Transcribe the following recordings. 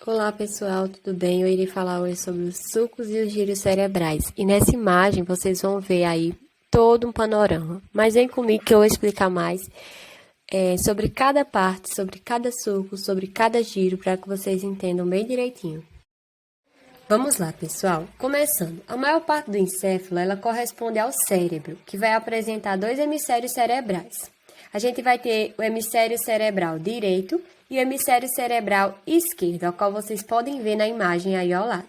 Olá pessoal, tudo bem? Eu irei falar hoje sobre os sulcos e os giros cerebrais. E nessa imagem vocês vão ver aí todo um panorama. Mas vem comigo que eu vou explicar mais sobre cada parte, sobre cada sulco, sobre cada giro, para que vocês entendam bem direitinho. Vamos lá, pessoal. Começando. A maior parte do encéfalo, ela corresponde ao cérebro, que vai apresentar dois hemisférios cerebrais. A gente vai ter o hemisfério cerebral direito e o hemisfério cerebral esquerdo, ao qual vocês podem ver na imagem aí ao lado.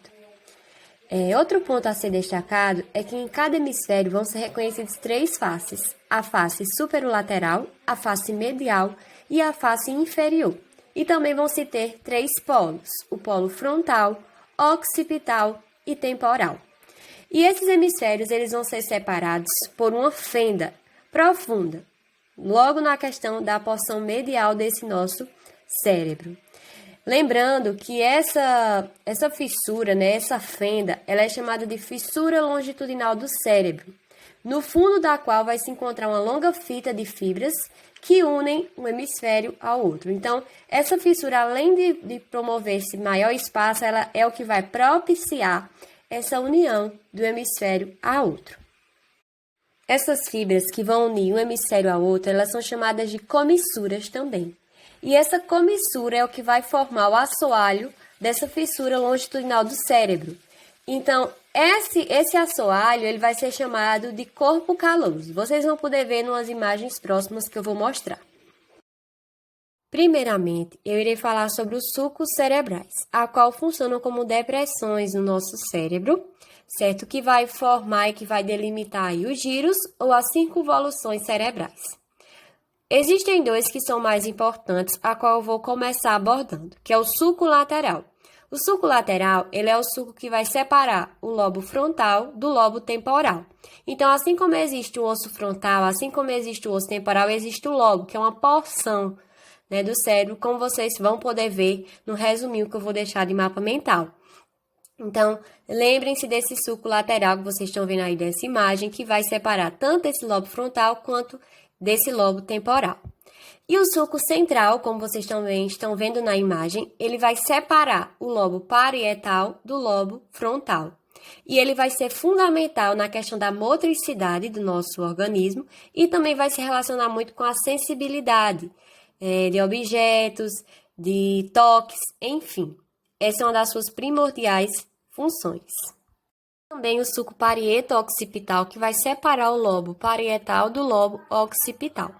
Outro ponto a ser destacado é que em cada hemisfério vão ser reconhecidas três faces: a face superolateral, a face medial e a face inferior. E também vão se ter três polos: o polo frontal, occipital e temporal. E esses hemisférios eles vão ser separados por uma fenda profunda, logo na questão da porção medial desse nosso cérebro. Lembrando que essa fissura, né, essa fenda, ela é chamada de fissura longitudinal do cérebro, no fundo da qual vai se encontrar uma longa fita de fibras que unem um hemisfério ao outro. Então, essa fissura, além de promover esse maior espaço, ela é o que vai propiciar essa união do hemisfério a outro. Essas fibras que vão unir um hemisfério ao outro, elas são chamadas de comissuras também. E essa comissura é o que vai formar o assoalho dessa fissura longitudinal do cérebro. Então, esse assoalho ele vai ser chamado de corpo caloso. Vocês vão poder ver nas imagens próximas que eu vou mostrar. Primeiramente, eu irei falar sobre os sulcos cerebrais, a qual funcionam como depressões no nosso cérebro, certo? Que vai formar e que vai delimitar aí os giros ou as circunvoluções cerebrais. Existem dois que são mais importantes, a qual eu vou começar abordando, que é o sulco lateral. O sulco lateral, ele é o sulco que vai separar o lobo frontal do lobo temporal. Então, assim como existe o osso frontal, assim como existe o osso temporal, existe o lobo, que é uma porção, né, do cérebro, como vocês vão poder ver no resuminho que eu vou deixar de mapa mental. Então, lembrem-se desse sulco lateral que vocês estão vendo aí dessa imagem, que vai separar tanto esse lobo frontal quanto desse lobo temporal. E o sulco central, como vocês também estão vendo na imagem, ele vai separar o lobo parietal do lobo frontal. E ele vai ser fundamental na questão da motricidade do nosso organismo e também vai se relacionar muito com a sensibilidade de objetos, de toques, enfim. Essa é uma das suas primordiais funções. Também o sulco parieto-occipital, que vai separar o lobo parietal do lobo occipital.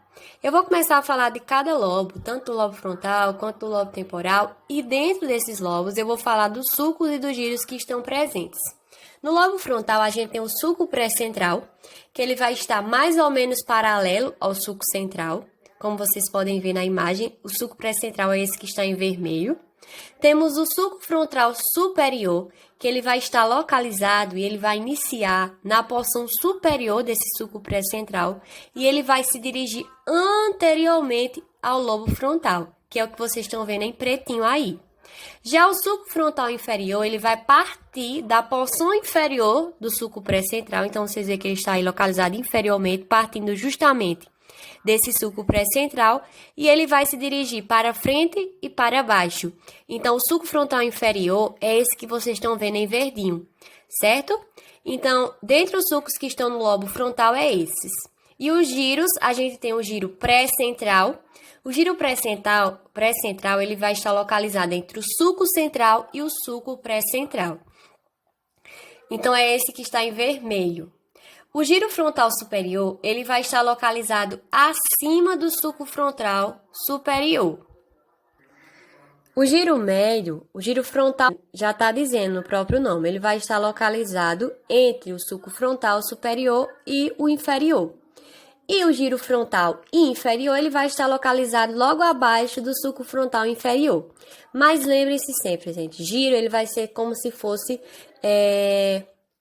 Eu vou começar a falar de cada lobo, tanto do lobo frontal quanto do lobo temporal, e dentro desses lobos eu vou falar dos sulcos e dos giros que estão presentes. No lobo frontal, a gente tem o sulco pré-central, que ele vai estar mais ou menos paralelo ao sulco central. Como vocês podem ver na imagem, o sulco pré-central é esse que está em vermelho. Temos o sulco frontal superior, que ele vai estar localizado e ele vai iniciar na porção superior desse sulco pré-central e ele vai se dirigir anteriormente ao lobo frontal, que é o que vocês estão vendo em pretinho aí. Já o sulco frontal inferior, ele vai partir da porção inferior do sulco pré-central, então vocês veem que ele está aí localizado inferiormente, partindo justamente desse sulco pré-central, e ele vai se dirigir para frente e para baixo. Então, o sulco frontal inferior é esse que vocês estão vendo em verdinho, certo? Então, dentre os sulcos que estão no lobo frontal é esses. E os giros, a gente tem o giro pré-central. O giro pré-central, ele vai estar localizado entre o sulco central e o sulco pré-central. Então, é esse que está em vermelho. O giro frontal superior, ele vai estar localizado acima do sulco frontal superior. O giro médio, o giro frontal, já está dizendo no próprio nome, ele vai estar localizado entre o sulco frontal superior e o inferior. E o giro frontal inferior, ele vai estar localizado logo abaixo do sulco frontal inferior. Mas lembrem-se sempre, gente, giro, ele vai ser como se fosse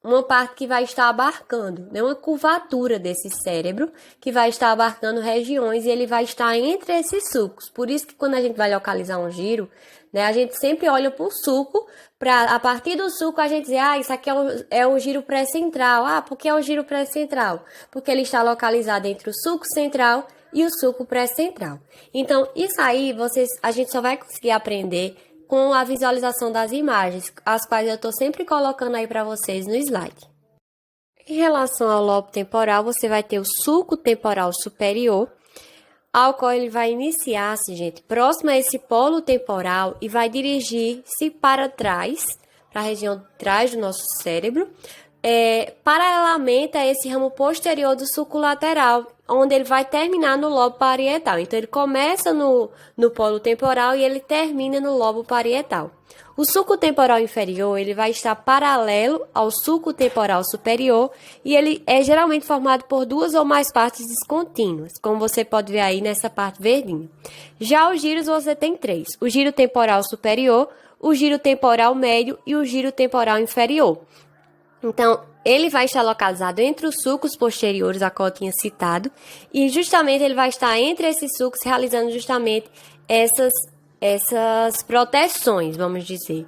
uma parte que vai estar abarcando, né? Uma curvatura desse cérebro que vai estar abarcando regiões e ele vai estar entre esses sulcos. Por isso que quando a gente vai localizar um giro, né, a gente sempre olha para o sulco, para a partir do sulco a gente dizer, isso aqui é o giro pré-central. Por que é o giro pré-central? Porque ele está localizado entre o sulco central e o sulco pré-central. Então, isso aí a gente só vai conseguir aprender com a visualização das imagens, as quais eu estou sempre colocando aí para vocês no slide. Em relação ao lobo temporal, você vai ter o sulco temporal superior, ao qual ele vai iniciar-se, gente, próximo a esse polo temporal e vai dirigir-se para trás, para a região de trás do nosso cérebro, paralelamente a esse ramo posterior do sulco lateral, onde ele vai terminar no lobo parietal. Então, ele começa no polo temporal e ele termina no lobo parietal. O sulco temporal inferior, ele vai estar paralelo ao sulco temporal superior e ele é geralmente formado por duas ou mais partes descontínuas, como você pode ver aí nessa parte verdinha. Já os giros você tem três: o giro temporal superior, o giro temporal médio e o giro temporal inferior. Então, ele vai estar localizado entre os sulcos posteriores, a qual eu tinha citado, e justamente ele vai estar entre esses sulcos, realizando justamente essas proteções, vamos dizer.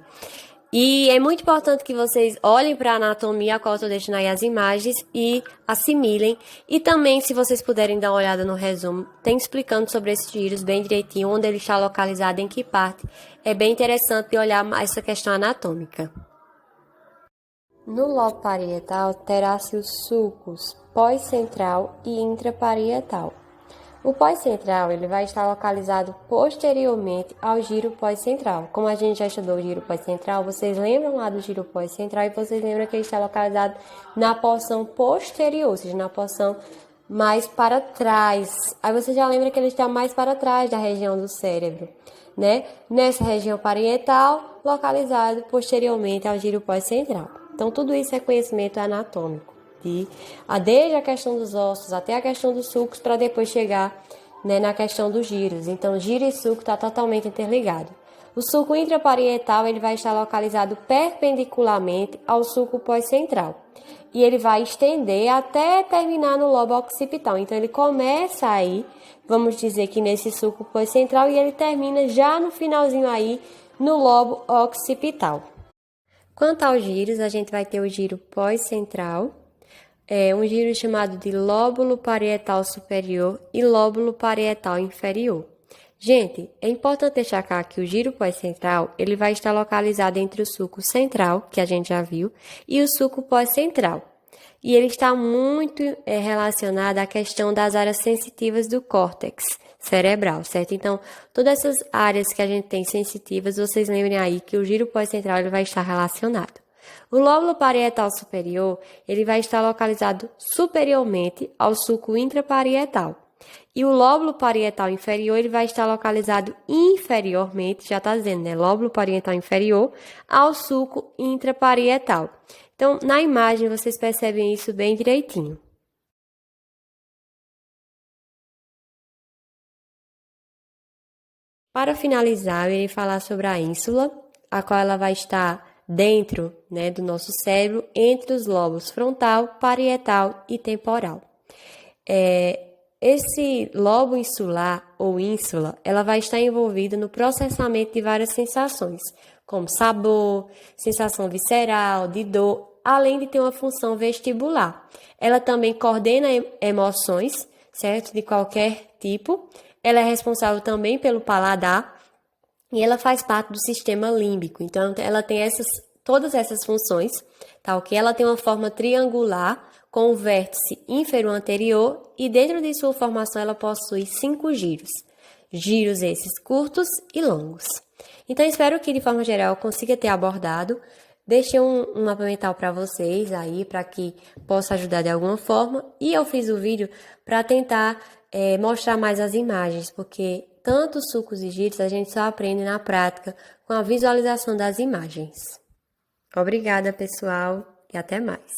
E é muito importante que vocês olhem para a anatomia, a qual eu estou deixando aí as imagens, e assimilem. E também, se vocês puderem dar uma olhada no resumo, tem explicando sobre esses giros bem direitinho, onde ele está localizado, em que parte. É bem interessante olhar essa questão anatômica. No lobo parietal, terá-se os sulcos pós-central e intraparietal. O pós-central ele vai estar localizado posteriormente ao giro pós-central. Como a gente já estudou o giro pós-central, vocês lembram lá do giro pós-central e vocês lembram que ele está localizado na porção posterior, ou seja, na porção mais para trás. Aí você já lembra que ele está mais para trás da região do cérebro, né? Nessa região parietal, localizado posteriormente ao giro pós-central. Então, tudo isso é conhecimento anatômico, desde a questão dos ossos até a questão dos sulcos, para depois chegar, né, na questão dos giros. Então, giro e sulco está totalmente interligado. O sulco intraparietal ele vai estar localizado perpendicularmente ao sulco pós-central. E ele vai estender até terminar no lobo occipital. Então, ele começa aí, vamos dizer que nesse sulco pós-central, e ele termina já no finalzinho aí, no lobo occipital. Quanto aos giros, a gente vai ter o giro pós-central, um giro chamado de lóbulo parietal superior e lóbulo parietal inferior. Gente, é importante destacar que o giro pós-central ele vai estar localizado entre o sulco central, que a gente já viu, e o sulco pós-central. E ele está muito relacionado à questão das áreas sensitivas do córtex cerebral, certo? Então, todas essas áreas que a gente tem sensitivas, vocês lembrem aí que o giro pós-central ele vai estar relacionado. O lóbulo parietal superior, ele vai estar localizado superiormente ao sulco intraparietal. E o lóbulo parietal inferior, ele vai estar localizado inferiormente, já está dizendo, né? Lóbulo parietal inferior ao sulco intraparietal. Então, na imagem, vocês percebem isso bem direitinho. Para finalizar, eu irei falar sobre a ínsula, a qual ela vai estar dentro, né, do nosso cérebro, entre os lobos frontal, parietal e temporal. Esse lobo insular ou ínsula, ela vai estar envolvida no processamento de várias sensações, como sabor, sensação visceral, de dor, além de ter uma função vestibular. Ela também coordena emoções, certo? De qualquer tipo. Ela é responsável também pelo paladar e ela faz parte do sistema límbico. Então, ela tem todas essas funções, tá ok? Ela tem uma forma triangular com o vértice inferior anterior e dentro de sua formação ela possui 5 giros. Giros esses curtos e longos. Então, espero que de forma geral eu consiga ter abordado. Deixei um mapa mental para vocês aí, para que possa ajudar de alguma forma. E eu fiz o vídeo para tentar mostrar mais as imagens, porque tanto sulcos e giros a gente só aprende na prática com a visualização das imagens. Obrigada, pessoal, e até mais.